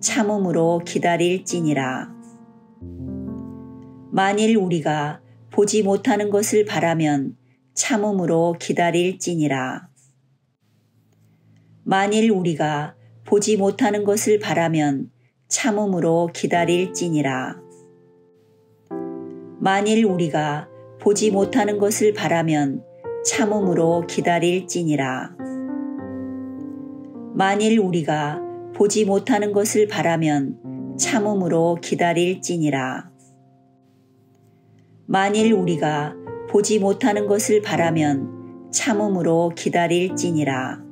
참음으로 기다릴지니라. 만일 우리가 보지 못하는 것을 바라면 참음으로 기다릴지니라. 만일 우리가 보지 못하는 것을 바라면 참음으로 기다릴지니라. 만일 우리가 보지 못하는 것을 바라면 참음으로 기다릴지니라. 만일 우리가 보지 못하는 것을 바라면 참음으로 기다릴지니라. 만일 우리가 보지 못하는 것을 바라면 참음으로 기다릴지니라.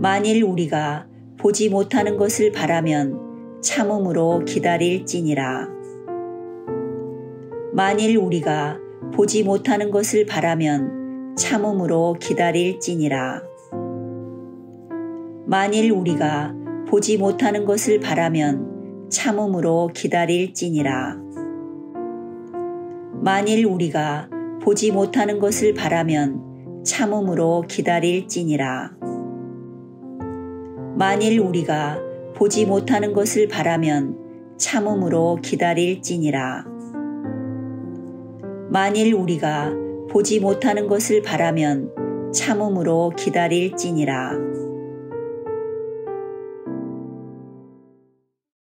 만일 우리가 보지 못하는 것을 바라면 참음으로 기다릴지니라. 만일 우리가 보지 못하는 것을 바라면 참음으로 기다릴지니라. 만일 우리가 보지 못하는 것을 바라면 참음으로 기다릴지니라. 만일 우리가 보지 못하는 것을 바라면 참음으로 기다릴지니라. 만일 우리가 보지 못하는 것을 바라면 참음으로 기다릴지니라. 만일 우리가 보지 못하는 것을 바라면 참음으로 기다릴지니라.